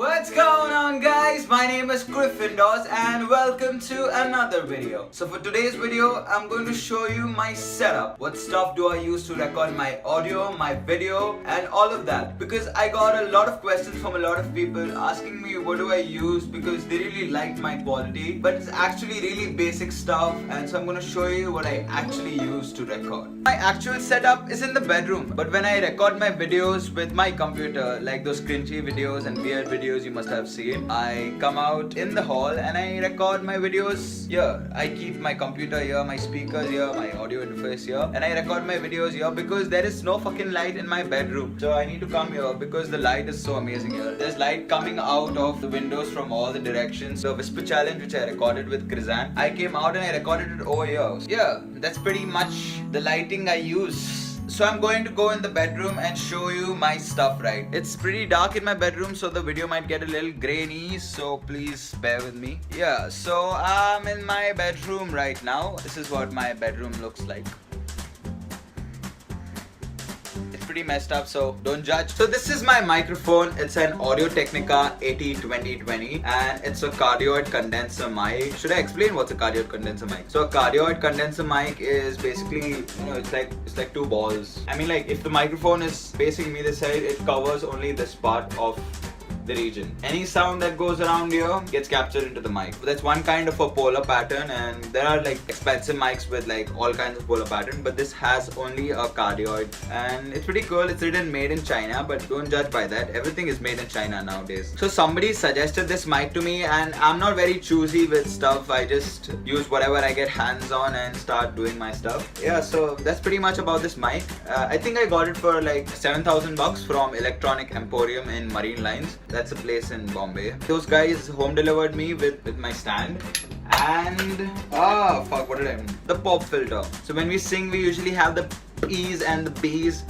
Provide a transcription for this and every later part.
What's going on, guys? My name is Gryffindoz and welcome to another video. So for today's video, I'm going to show you my setup. What stuff do I use to record my audio, my video and all of that. Because I got a lot of questions from a lot of people asking me what do I use because they really liked my quality. But it's actually really basic stuff, and so I'm going to show you what I actually use to record. My actual setup is in the bedroom, but when I record my videos with my computer, like those cringy videos and weird videos you must have seen, I come out in the hall and I record my videos here. I keep my computer here, my speakers here, my audio interface here, and I record my videos here because there is no fucking light in my bedroom. So I need to come here because the light is so amazing here. There's light coming out of the windows from all the directions. The Whisper Challenge, which I recorded with Gryffindoz, I came out and I recorded it over here. Yeah, that's pretty much the lighting I use. So I'm going to go in the bedroom and show you my stuff, right? It's pretty dark in my bedroom, so the video might get a little grainy, so please bear with me. Yeah, so I'm in my bedroom right now. This is what my bedroom looks like. It's pretty messed up, so don't judge. So this is my microphone. It's an Audio-Technica 80-2020 and it's a cardioid condenser mic. Should I explain what's a cardioid condenser mic? So a cardioid condenser mic is basically, it's like two balls. I mean, like, if the microphone is facing me this side, it covers only this part of the region. Any sound that goes around here gets captured into the mic. That's one kind of a polar pattern, and there are like expensive mics with like all kinds of polar pattern, but this has only a cardioid and it's pretty cool. It's written made in China, but don't judge by that. Everything is made in China nowadays. So somebody suggested this mic to me and I'm not very choosy with stuff. I just use whatever I get hands on and start doing my stuff. Yeah, so that's pretty much about this mic. I think I got it for like 7,000 bucks from Electronic Emporium in Marine Lines. That's a place in Bombay. Those guys home delivered me with my stand and what did I mean? The pop filter. So when we sing, we usually have the P's and the B's,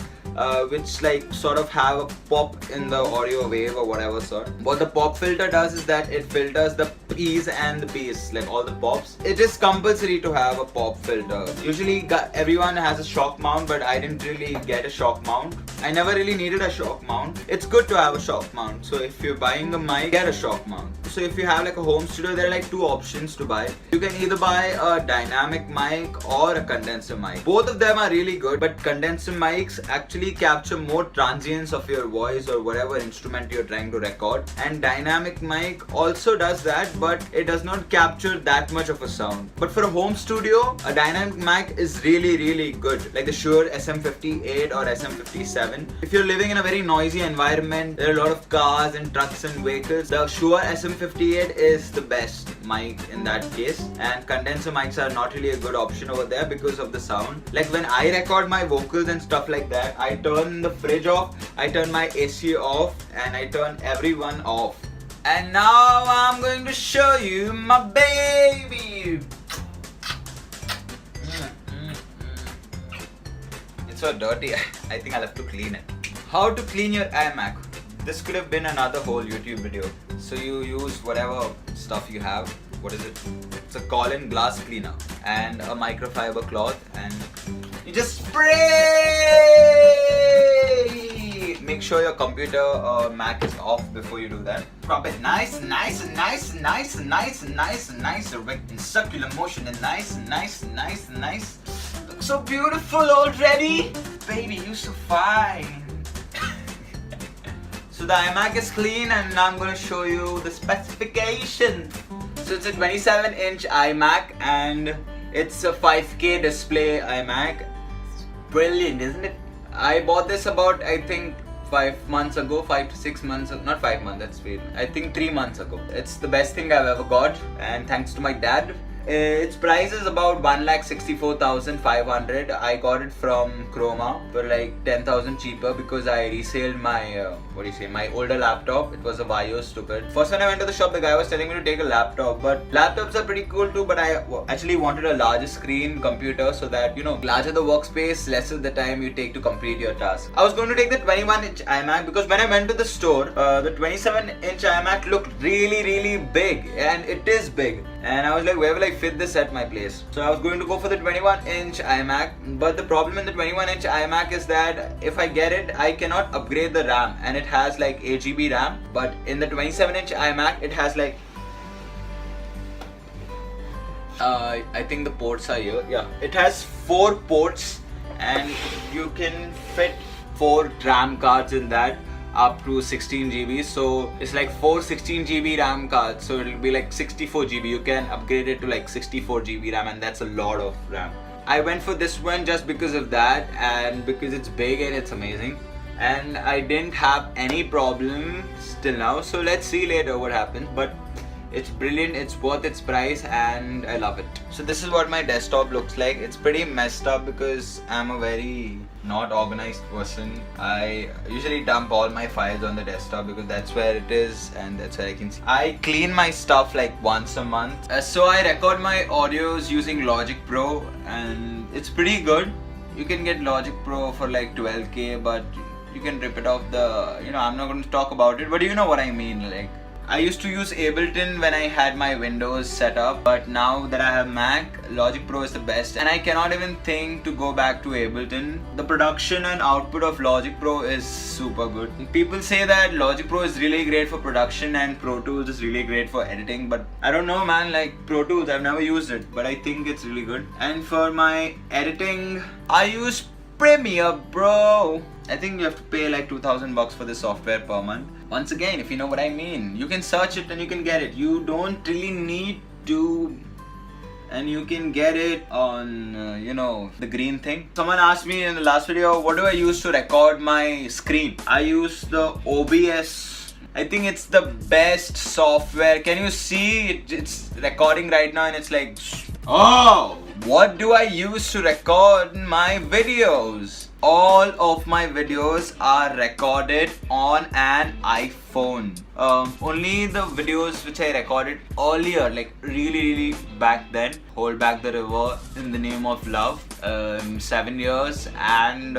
which like sort of have a pop in the audio wave or whatever sort. What the pop filter does is that it filters the P's and the B's, like all the pops. It is compulsory to have a pop filter. Usually everyone has a shock mount, but I didn't really get a shock mount. I never really needed a shock mount. It's good to have a shock mount. So if you're buying a mic, get a shock mount. So if you have like a home studio, there are like two options to buy. You can either buy a dynamic mic or a condenser mic. Both of them are really good, but condenser mics actually capture more transients of your voice or whatever instrument you're trying to record. And dynamic mic also does that, but it does not capture that much of a sound. But for a home studio, a dynamic mic is really good. Like the Shure SM58 or SM57. If you're living in a very noisy environment, there are a lot of cars and trucks and vehicles, the Shure SM58 is the best mic in that case. And condenser mics are not really a good option over there because of the sound. Like when I record my vocals and stuff like that, I turn the fridge off, I turn my AC off, and I turn everyone off. And now I'm going to show you my baby. It's so dirty. I think I'll have to clean it. How to clean your iMac. This could have been another whole YouTube video. So you use whatever stuff you have. What is it? It's a Colin glass cleaner and a microfiber cloth, and you just spray. Make sure your computer or Mac is off before you do that. Prop it nice, in circular motion, and nice. Looks so beautiful already. Baby, you're so fine. So the iMac is clean and now I'm going to show you the specifications. So it's a 27-inch iMac and it's a 5K display iMac. It's brilliant, isn't it? I bought this about, I think, 5 months ago, 5 to 6 months, not 5 months, that's weird. I think 3 months ago. It's the best thing I've ever got, and thanks to my dad. Its price is about 1,64,500. I got it from Chroma for like 10,000 cheaper because I resaled my my older laptop. It was a Vios, took it. First when I went to the shop, the guy was telling me to take a laptop, but laptops are pretty cool too, but I actually wanted a larger screen computer so that, larger the workspace, lesser the time you take to complete your task. I was going to take the 21-inch iMac because when I went to the store, the 27-inch iMac looked really big, and it is big. and I was like, where will I fit this at my place? So I was going to go for the 21-inch iMac, but the problem in the 21-inch iMac is that if I get it, I cannot upgrade the RAM, and it has like 8GB RAM, but in the 27-inch iMac, it has like I think the ports are here. Yeah, it has 4 ports, and you can fit 4 RAM cards in that, up to 16GB. So it's like 4 16GB RAM cards, so it'll be like 64GB. You can upgrade it to like 64GB RAM, and that's a lot of RAM. I went for this one just because of that, and because it's big and it's amazing, and I didn't have any problems till now. So let's see later what happens, but it's brilliant, it's worth its price, and I love it. So this is what my desktop looks like. It's pretty messed up because I'm a very not organized person. I usually dump all my files on the desktop because that's where it is and that's where I can see. I clean my stuff like once a month. So I record my audios using Logic Pro, and it's pretty good. You can get Logic Pro for like 12K, but you can rip it off the, I'm not going to talk about it, but you know what I mean. Like, I used to use Ableton when I had my Windows set up, but now that I have Mac, Logic Pro is the best, and I cannot even think to go back to Ableton. The production and output of Logic Pro is super good. People say that Logic Pro is really great for production and Pro Tools is really great for editing, but I don't know, man. Like Pro Tools, I've never used it, but I think it's really good. And for my editing, I use Premiere, bro. I think you have to pay like $2,000 for the software per month. Once again, if you know what I mean, you can search it and you can get it. You don't really need to, and you can get it on, the green thing. Someone asked me in the last video, what do I use to record my screen? I use the OBS. I think it's the best software. Can you see? It's recording right now and it's like, oh, what do I use to record my videos? All of my videos are recorded on an iPhone. Only the videos which I recorded earlier, like really back then, Hold Back the River, In the Name of Love, 7 years, and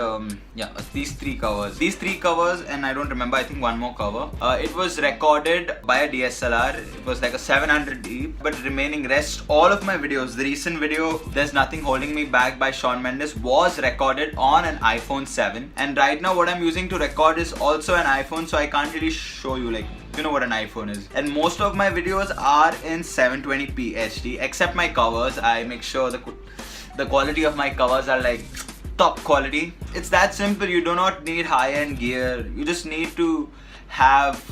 these 3 covers, and I don't remember, I think one more cover. It was recorded by a DSLR. It was like a 700D, but remaining rest, all of my videos, the recent video There's Nothing Holding Me Back by Shawn Mendes, was recorded on an iPhone 7, and right now what I'm using to record is also an iPhone, so I can't really show you, like, you know what an iPhone is. And most of my videos are in 720p HD, except my covers. I make sure the quality of my covers are like top quality. It's that simple. You do not need high-end gear. You just need to have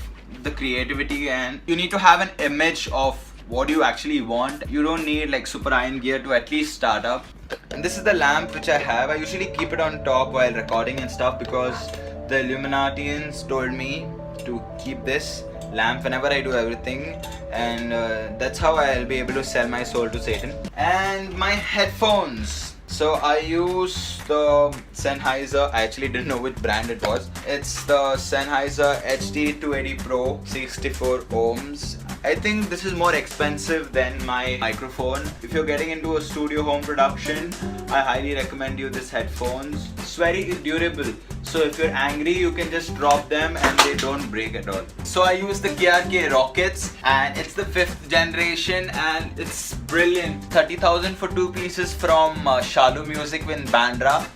the creativity, and you need to have an image of what you actually want. You don't need like super high-end gear to at least start up. And this is the lamp which I have. I usually keep it on top while recording and stuff because the Illuminatians told me to keep this lamp whenever I do everything, and that's how I'll be able to sell my soul to Satan. And my headphones. So I use the Sennheiser. I actually didn't know which brand it was. It's the Sennheiser HD280 Pro 64 ohms. I think this is more expensive than my microphone. If you're getting into a studio home production, I highly recommend you this headphones. It's very durable. So if you're angry, you can just drop them and they don't break at all. So I use the KRK Rockets, and it's the 5th generation and it's brilliant. 30,000 for 2 pieces from Shalu Music in Bandra.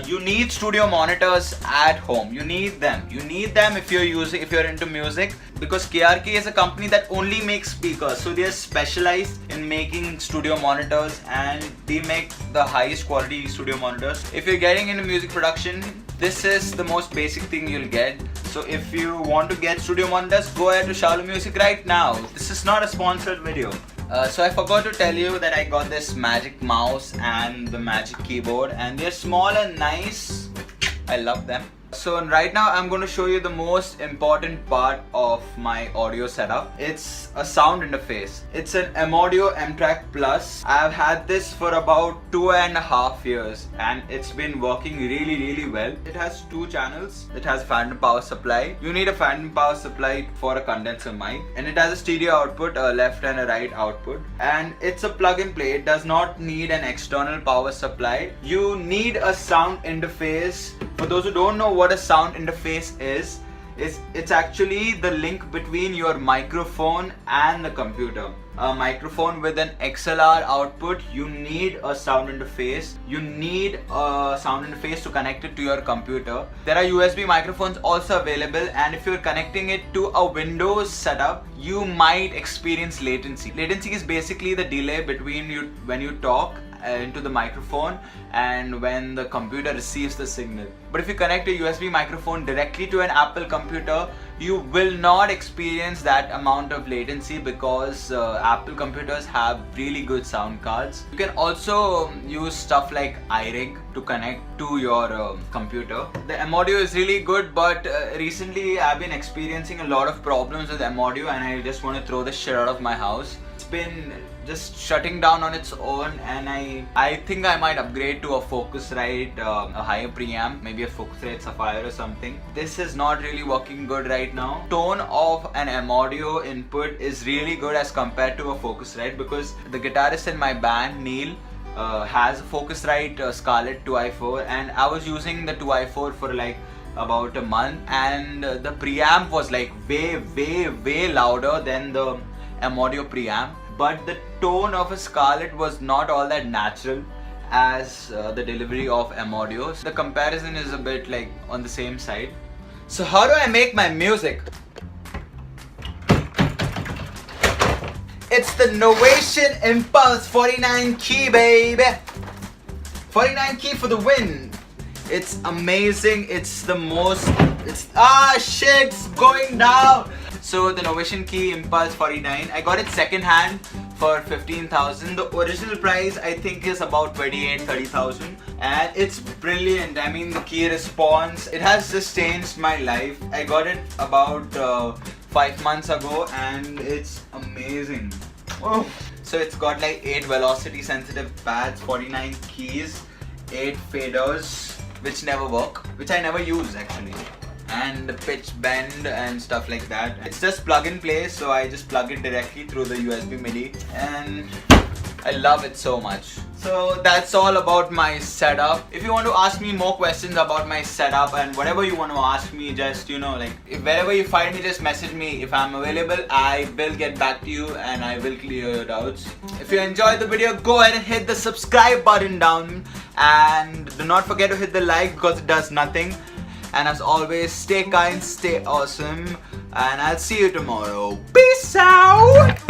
You need studio monitors at home. You need them. You need them if you're into music, because KRK is a company that only makes speakers. So they are specialized in making studio monitors, and they make the highest quality studio monitors. If you're getting into music production, this is the most basic thing you'll get. So if you want to get studio monitors, go ahead to Shalu Music right now. This is not a sponsored video. So I forgot to tell you that I got this magic mouse and the magic keyboard, and they're small and nice. I love them. So right now I'm going to show you the most important part of my audio setup. It's a sound interface. It's an M-Audio M-Track Plus. I've had this for about 2.5 years and it's been working really well. It has 2 channels. It has a phantom power supply. You need a phantom power supply for a condenser mic, and it has a stereo output, a left and a right output, and it's a plug and play. It does not need an external power supply. You need a sound interface. For those who don't know what a sound interface is, It's actually the link between your microphone and the computer. A microphone with an XLR output, you need a sound interface. You need a sound interface to connect it to your computer. There are USB microphones also available, and if you're connecting it to a Windows setup, you might experience latency. Latency is basically the delay between you when you talk into the microphone and when the computer receives the signal. But if you connect a USB microphone directly to an Apple computer, you will not experience that amount of latency because Apple computers have really good sound cards. You can also use stuff like iRig to connect to your computer. The M-Audio is really good, but recently I've been experiencing a lot of problems with M-Audio and I just want to throw the shit out of my house. It's been just shutting down on its own, and I think I might upgrade to a Focusrite, a higher preamp, maybe a Focusrite Sapphire or something. This is not really working good right now. Tone of an M-Audio input is really good as compared to a Focusrite because the guitarist in my band, Neil, has a Focusrite Scarlett 2i4, and I was using the 2i4 for like about a month, and the preamp was like way louder than the M-Audio preamp. But the tone of a Scarlett was not all that natural as the delivery of M-Audio. So the comparison is a bit like on the same side. So how do I make my music? It's the Novation Impulse 49 key, baby. 49 key for the win. It's amazing. It's the most. Shit's going down. So the Novation Key Impulse 49, I got it second hand for 15,000. The original price I think is about 28-30,000, and it's brilliant. I mean, the key response, it has just changed my life. I got it about 5 months ago and it's amazing. Oh. So it's got like 8 velocity sensitive pads, 49 keys, 8 faders which never work, which I never use actually, and the pitch bend and stuff like that. It's just plug and play, so I just plug it directly through the USB MIDI and I love it so much. So that's all about my setup. If you want to ask me more questions about my setup and whatever you want to ask me, just like if wherever you find me, just message me. If I'm available, I will get back to you and I will clear your doubts. If you enjoyed the video, go ahead and hit the subscribe button down, and do not forget to hit the like because it does nothing. And as always, stay kind, stay awesome, and I'll see you tomorrow. Peace out!